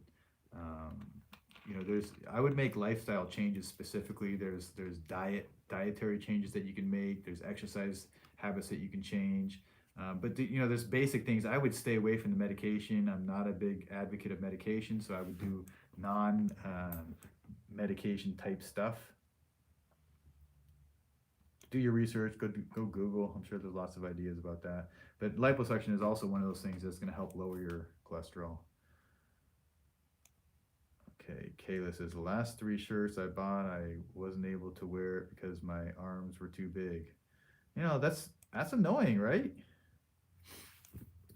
I would make lifestyle changes specifically. There's dietary changes that you can make. There's exercise habits that you can change. There's basic things. I would stay away from the medication. I'm not a big advocate of medication, so I would do non medication type stuff. Do your research. Go Google. I'm sure there's lots of ideas about that. But liposuction is also one of those things that's going to help lower your cholesterol. Okay, Kayla says the last 3 shirts I bought, I wasn't able to wear it because my arms were too big. That's annoying, right?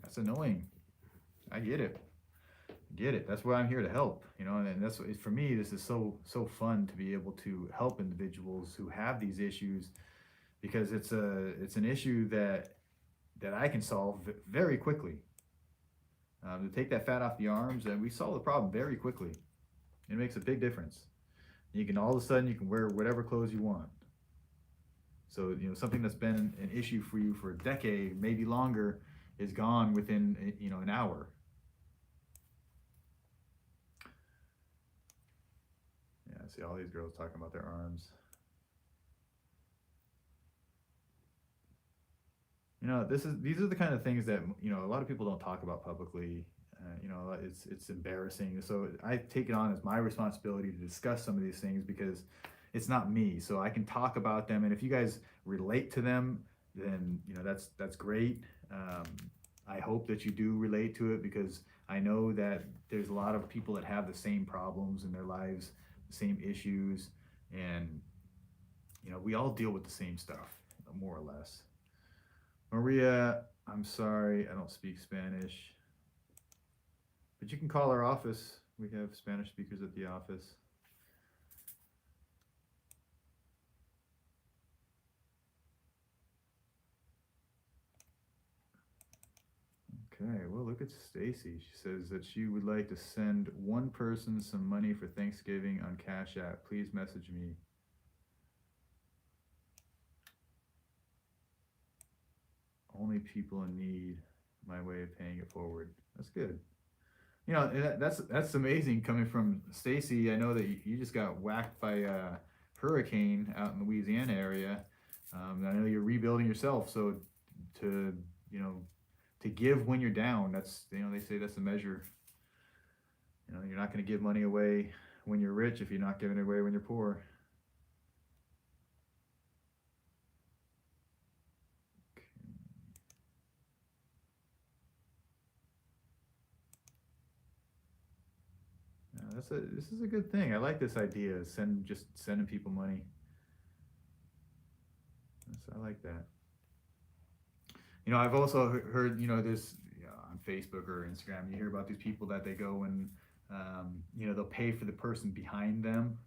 That's annoying. I get it. That's why I'm here to help. And that's for me. This is so fun to be able to help individuals who have these issues, because it's an issue that I can solve very quickly. To take that fat off the arms, and we solve the problem very quickly. It makes a big difference. You can all of a sudden you can wear whatever clothes you want. So something that's been an issue for you for a decade, maybe longer, is gone within an hour. Yeah, I see all these girls talking about their arms. These are the kind of things that a lot of people don't talk about publicly. It's embarrassing. So I take it on as my responsibility to discuss some of these things, because it's not me. So I can talk about them, and if you guys relate to them, then that's great. I hope that you do relate to it, because I know that there's a lot of people that have the same problems in their lives, the same issues, and we all deal with the same stuff, more or less. Maria, I'm sorry, I don't speak Spanish, but you can call our office. We have Spanish speakers at the office. Okay, well, look at Stacy. She says that she would like to send one person some money for Thanksgiving on Cash App. Please message me. Only people in need, my way of paying it forward. That's good. That's amazing coming from Stacy. I know that you just got whacked by a hurricane out in the Louisiana area. I know you're rebuilding yourself, so to give when you're down, that's they say that's the measure. You're not going to give money away when you're rich if you're not giving it away when you're poor. This is a good thing. I like this idea. Just sending people money. I like that. I've also heard this on Facebook or Instagram. You hear about these people that they go and they'll pay for the person behind them,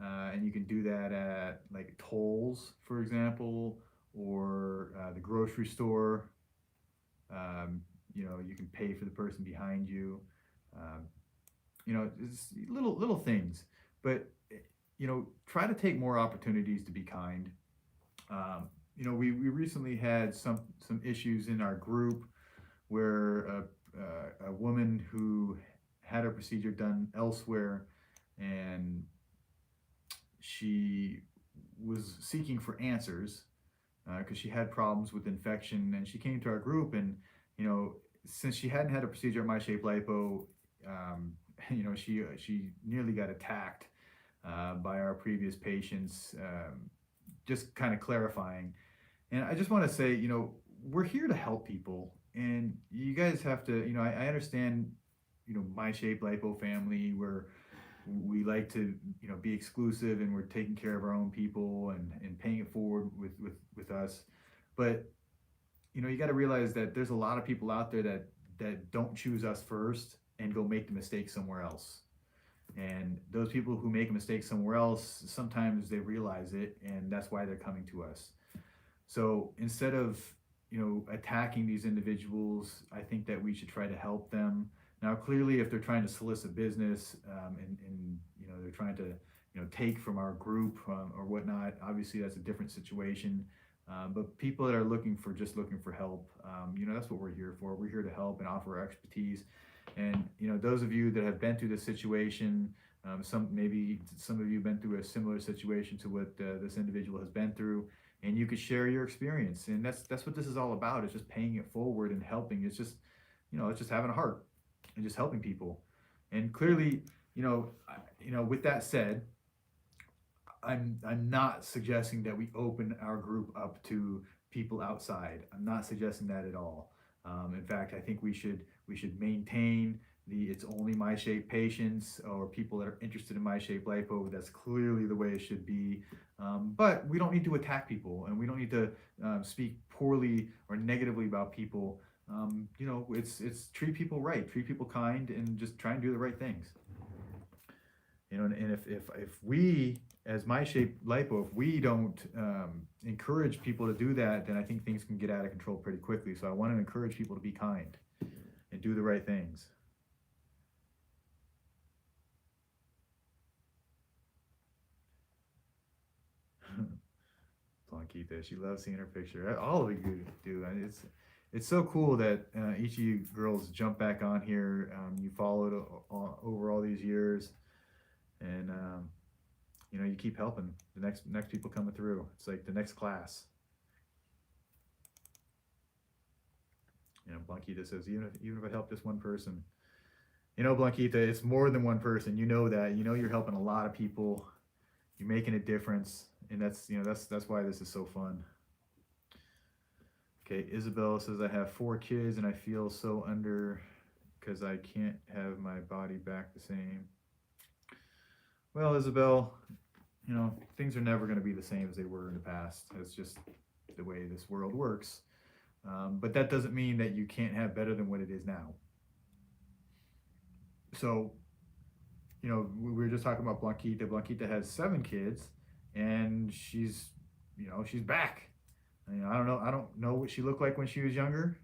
and you can do that at like tolls, for example, or the grocery store. You can pay for the person behind you. It's little things, but try to take more opportunities to be kind. We recently had some issues in our group where a woman who had her procedure done elsewhere, and she was seeking for answers because she had problems with infection, and she came to our group, and since she hadn't had a procedure at My Shape Lipo, she nearly got attacked by our previous patients, just kind of clarifying. And I just want to say, we're here to help people, and you guys have to, I understand, My Shape Lipo family, where we like to, be exclusive, and we're taking care of our own people and paying it forward with us. But, you got to realize that there's a lot of people out there that don't choose us first and go make the mistake somewhere else. And those people who make a mistake somewhere else, sometimes they realize it, and that's why they're coming to us. So instead of attacking these individuals, I think that we should try to help them. Now, clearly, if they're trying to solicit business and they're trying to take from our group or whatnot, obviously that's a different situation. But people that are looking for help, that's what we're here for. We're here to help and offer our expertise. And those of you that have been through this situation, some of you have been through a similar situation to what this individual has been through. and you could share your experience. And that's what this is all about. It's just paying it forward and helping. It's just, it's just having a heart and just helping people. And clearly, with that said, I'm not suggesting that we open our group up to people outside. I'm not suggesting that at all. In fact, I think we should maintain the it's only my shape patients or people that are interested in my shape lipo. That's clearly the way it should be. But we don't need to attack people, and we don't need to speak poorly or negatively about people. It's treat people right, treat people kind, and just try and do the right things. And if we, as my shape lipo, if we don't encourage people to do that, then I think things can get out of control pretty quickly. So I want to encourage people to be kind and do the right things. Blanquita, she loves seeing her picture. All of you do. It's so cool that each of you girls jump back on here. You followed over all these years, and you keep helping the next people coming through. It's like the next class. Blanquita says, even if I help just one person, Blanquita, it's more than one person. You know that. You're helping a lot of people. You're making a difference, and that's why this is so fun. Okay, Isabel says, I have 4 kids and I feel so under because I can't have my body back the same. Well, Isabel, things are never going to be the same as they were in the past. It's just the way this world works. But that doesn't mean that you can't have better than what it is now. So, we were just talking about Blanquita. Blanquita has 7 kids, and she's back. I don't know what she looked like when she was younger,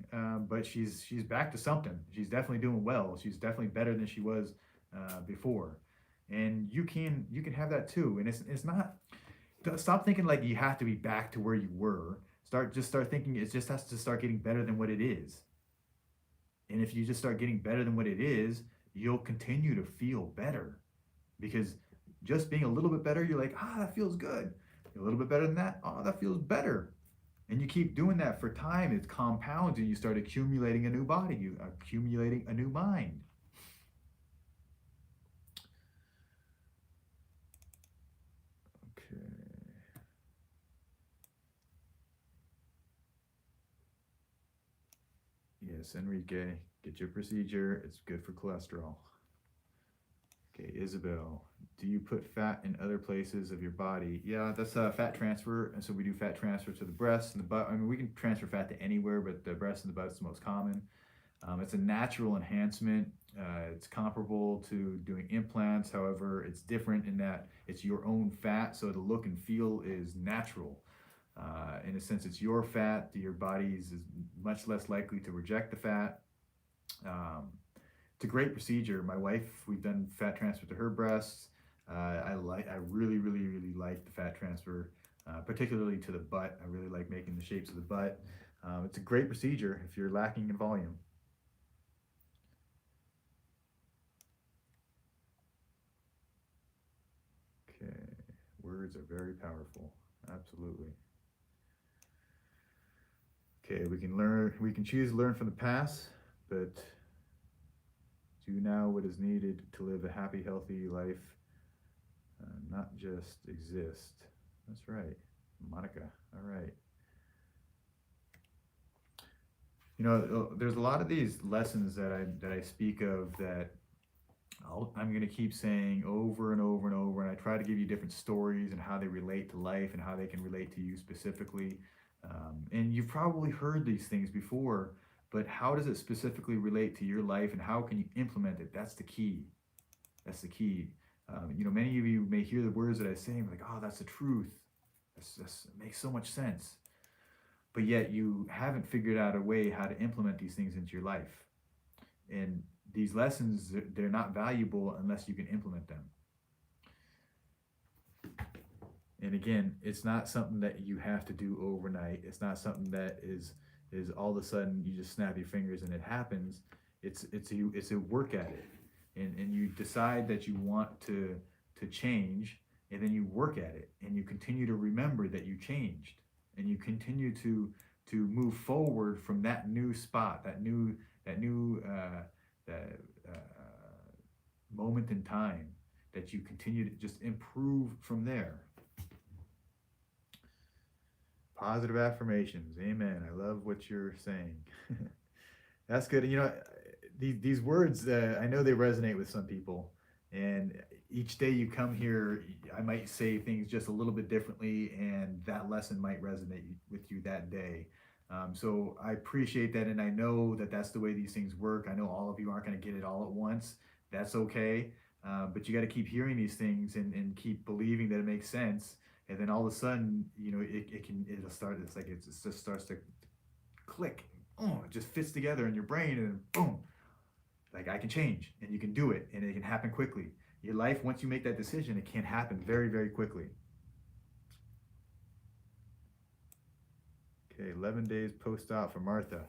but she's back to something. She's definitely doing well. She's definitely better than she was before, and you can have that too. And it's not. Stop thinking like you have to be back to where you were. Start thinking it just has to start getting better than what it is. And if you just start getting better than what it is, you'll continue to feel better, because just being a little bit better, you're like, that feels good. A little bit better than that, that feels better. And you keep doing that for time, it compounds, and you start accumulating a new body, you accumulating a new mind. Okay. Yes, Enrique, get your procedure. It's good for cholesterol. Okay, Isabel, do you put fat in other places of your body? Yeah, that's fat transfer, and so we do fat transfer to the breast and the butt. I mean, we can transfer fat to anywhere, but the breast and the butt is the most common. It's a natural enhancement. It's comparable to doing implants. However, it's different in that it's your own fat, so the look and feel is natural. In a sense, it's your fat. Your body is much less likely to reject the fat. It's a great procedure. My wife, we've done fat transfer to her breasts. I really, really, really like the fat transfer, particularly to the butt. I really like making the shapes of the butt. It's a great procedure if you're lacking in volume. Okay, words are very powerful. Absolutely. Okay, we can choose to learn from the past, but do now what is needed to live a happy, healthy life, not just exist. That's right, Monica. All right. There's a lot of these lessons that I speak of that I'm going to keep saying over and over and over, and I try to give you different stories and how they relate to life and how they can relate to you specifically. And you've probably heard these things before, but how does it specifically relate to your life, and how can you implement it? That's the key. That's the key. Many of you may hear the words that I say and be like, oh, that's the truth. That makes so much sense. But yet you haven't figured out a way how to implement these things into your life. And these lessons, they're not valuable unless you can implement them. And again, it's not something that you have to do overnight. It's not something that is all of a sudden you just snap your fingers and it happens. It's a work at it. And you decide that you want to change, and then you work at it, and you continue to remember that you changed. and you continue to move forward from that new spot, that moment in time, that you continue to just improve from there. Positive affirmations. Amen. I love what you're saying. That's good. You know, these words, I know they resonate with some people. And each day you come here, I might say things just a little bit differently, and that lesson might resonate with you that day. So I appreciate that, and I know that that's the way these things work. I know all of you aren't going to get it all at once. That's okay. But you got to keep hearing these things and keep believing that it makes sense. And then all of a sudden, you know, it'll start. It's like it just starts to click. Oh, it just fits together in your brain, and boom, like I can change, and you can do it, and it can happen quickly. Your life, once you make that decision, it can happen very, very quickly. Okay, 11 days post-op for Martha.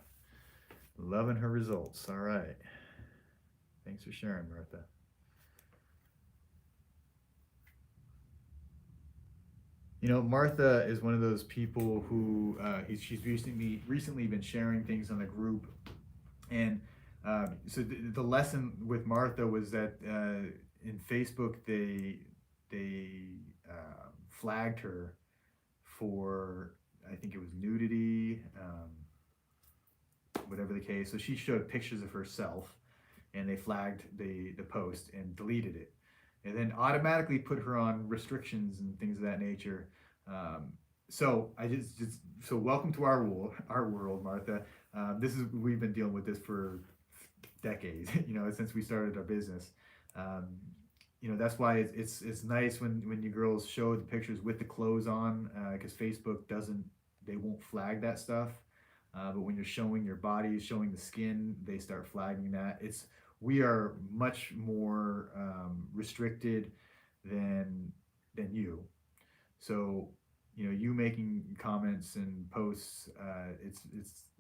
Loving her results. All right. Thanks for sharing, Martha. You know, Martha is one of those people who she's recently been sharing things on the group, and so the lesson with Martha was that in Facebook they flagged her for, I think it was nudity, whatever the case. So she showed pictures of herself, and they flagged the post and deleted it, and then automatically put her on restrictions and things of that nature. So I just so welcome to our world, Martha. We've been dealing with this for decades, you know, since we started our business. You know, that's why it's nice when you girls show the pictures with the clothes on, because Facebook they won't flag that stuff. But when you're showing your body, showing the skin, they start flagging that. We are much more restricted than you. So, you know, you making comments and posts, it's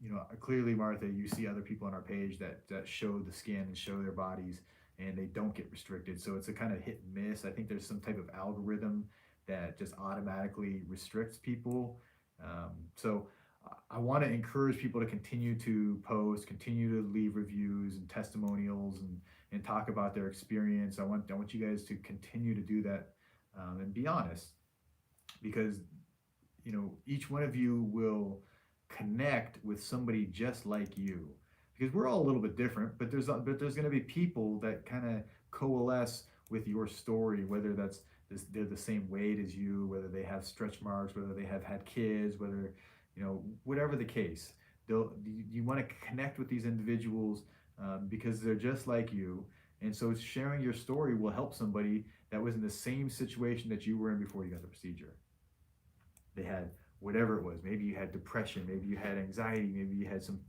you know, clearly, Martha, you see other people on our page that show the skin and show their bodies, and they don't get restricted. So it's a kind of hit and miss. I think there's some type of algorithm that just automatically restricts people. So I want to encourage people to continue to post, continue to leave reviews and testimonials, and talk about their experience. I want you guys to continue to do that, and be honest, because, you know, each one of you will connect with somebody just like you, because we're all a little bit different, but there's going to be people that kind of coalesce with your story, whether they're the same weight as you, whether they have stretch marks, whether they have had kids, whether, you know, whatever the case. You want to connect with these individuals, because they're just like you, and so sharing your story will help somebody that was in the same situation that you were in before you got the procedure. They had whatever it was. Maybe you had depression, maybe you had anxiety, maybe you had some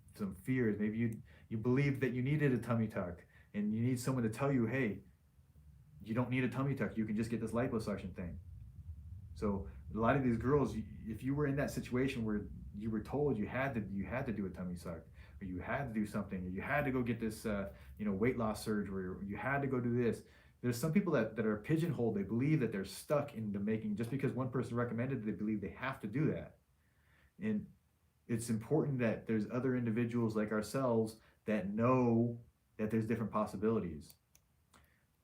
fears, maybe you believed that you needed a tummy tuck, and you need someone to tell you, hey, you don't need a tummy tuck, you can just get this liposuction thing. So a lot of these girls, if you were in that situation where you were told you had to do a tummy tuck, or you had to do something, or you had to go get this you know, weight loss surgery, or you had to go do this, there's some people that are pigeonholed. They believe that they're stuck into making, just because one person recommended it, they believe they have to do that. And it's important that there's other individuals like ourselves that know that there's different possibilities.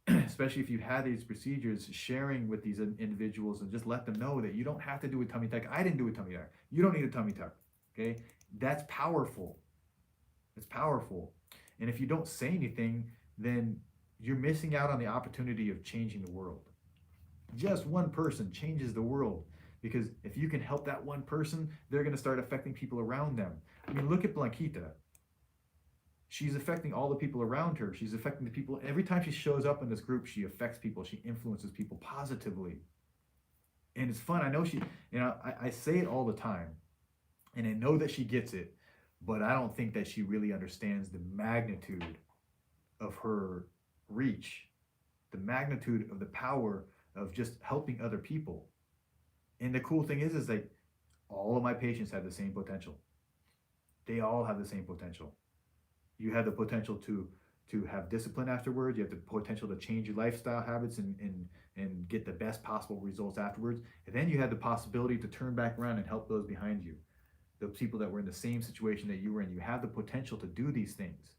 Especially if you've had these procedures, sharing with these individuals, and just let them know that you don't have to do a tummy tuck. I didn't do a tummy tuck. You don't need a tummy tuck. Okay? That's powerful. It's powerful. And if you don't say anything, then you're missing out on the opportunity of changing the world. Just one person changes the world, because if you can help that one person, they're going to start affecting people around them. I mean, look at Blanquita. She's affecting all the people around her. She's affecting the people. Every time she shows up in this group, she affects people. She influences people positively. And it's fun. I know she, you know, I say it all the time, and I know that she gets it, but I don't think that she really understands the magnitude of her reach, the magnitude of the power of just helping other people. And the cool thing is like, all of my patients have the same potential. They all have the same potential. You have the potential to to have discipline afterwards. You have the potential to change your lifestyle habits and get the best possible results afterwards. And then you have the possibility to turn back around and help those behind you, the people that were in the same situation that you were in. You have the potential to do these things.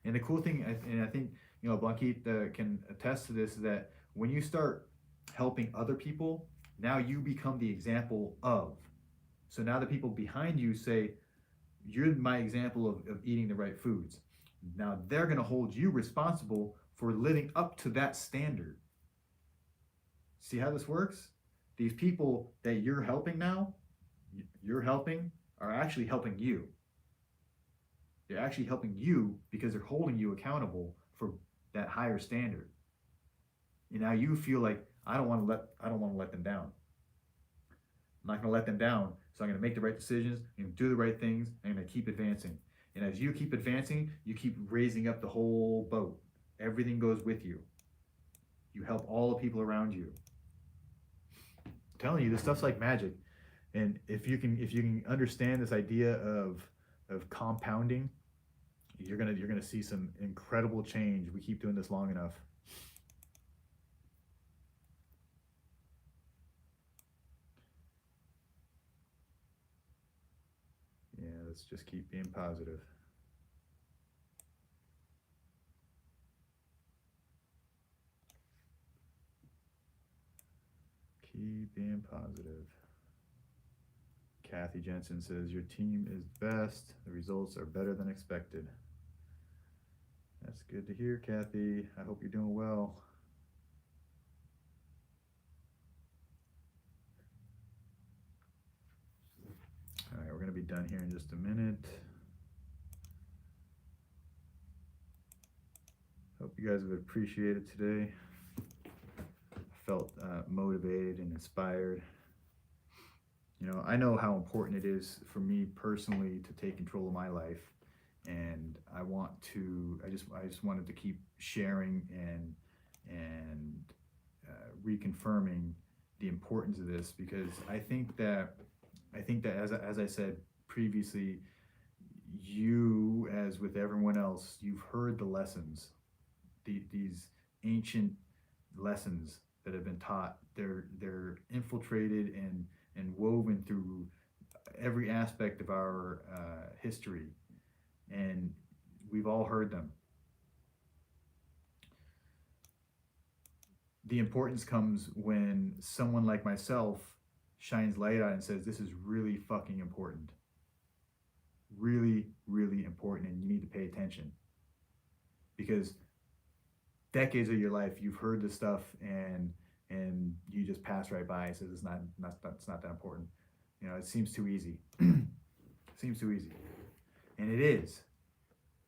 And the cool thing, and I think, Blankit can attest to this, is that when you start helping other people, now you become the example of. So now the people behind you say, you're my example of eating the right foods. Now they're going to hold you responsible for living up to that standard. See how this works? These people that you're helping now, are actually helping you. They're actually helping you because they're holding you accountable for that higher standard. And now you feel like, I don't want to let them down. I'm not going to let them down. So I'm going to make the right decisions. I'm going to do the right things. I'm going to keep advancing. And as you keep advancing, you keep raising up the whole boat. Everything goes with you. You help all the people around you. I'm telling you, this stuff's like magic. And if you can understand this idea of compounding, you're gonna see some incredible change. We keep doing this long enough. Yeah, let's just keep being positive. Keep being positive. Kathy Jensen says, your team is best. The results are better than expected. That's good to hear, Kathy. I hope you're doing well. All right, we're going to be done here in just a minute. Hope you guys have appreciated today. Felt motivated and inspired. I know how important it is for me personally to take control of my life, and I just wanted to keep sharing and reconfirming the importance of this, because I think that as I said previously, you, as with everyone else, you've heard the lessons, these ancient lessons that have been taught. They're infiltrated and woven through every aspect of our history, and we've all heard them. The importance comes when someone like myself shines light on it and says, this is really fucking important. Really, really important, and you need to pay attention. Because decades of your life, you've heard this stuff and you just pass right by and says it's not that important. It seems too easy. Seems too easy. And it is.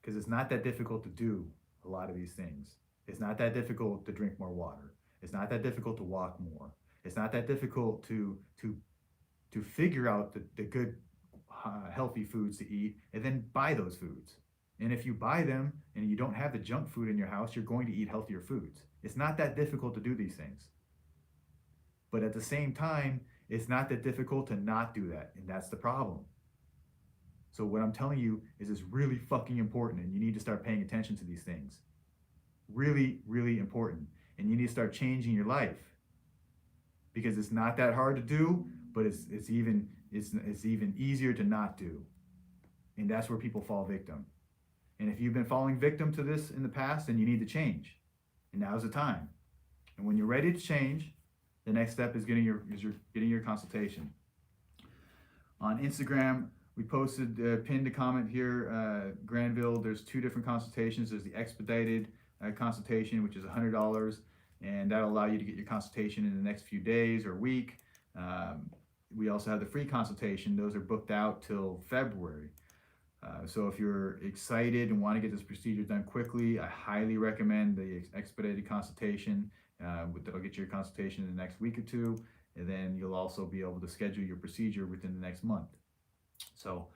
Because it's not that difficult to do a lot of these things. It's not that difficult to drink more water. It's not that difficult to walk more. It's not that difficult to figure out the good, healthy foods to eat and then buy those foods. And if you buy them and you don't have the junk food in your house, you're going to eat healthier foods. It's not that difficult to do these things. But at the same time, it's not that difficult to not do that. And that's the problem. So what I'm telling you is it's really fucking important, and you need to start paying attention to these things. Really, really important. And you need to start changing your life. Because it's not that hard to do, but it's even easier to not do. And that's where people fall victim. And if you've been falling victim to this in the past, then you need to change. And now's the time. And when you're ready to change, the next step is getting your consultation. On Instagram, we posted, pinned a comment here, Granville, there's 2 different consultations. There's the expedited consultation, which is $100, and that'll allow you to get your consultation in the next few days or week. We also have the free consultation. Those are booked out till February. So if you're excited and want to get this procedure done quickly, I highly recommend the expedited consultation. That'll get your consultation in the next week or 2, and then you'll also be able to schedule your procedure within the next month. So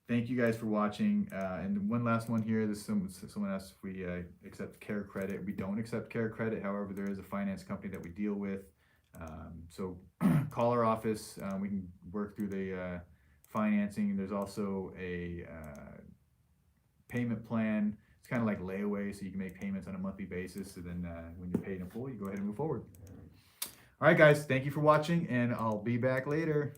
thank you guys for watching. And one last one here. Someone asked if we accept care credit. We don't accept care credit. However, there is a finance company that we deal with. So call our office. We can work through the financing. There's also a payment plan. It's kind of like layaway, so you can make payments on a monthly basis. So then when you're paid in full, you go ahead and move forward. All right, guys, thank you for watching, and I'll be back later.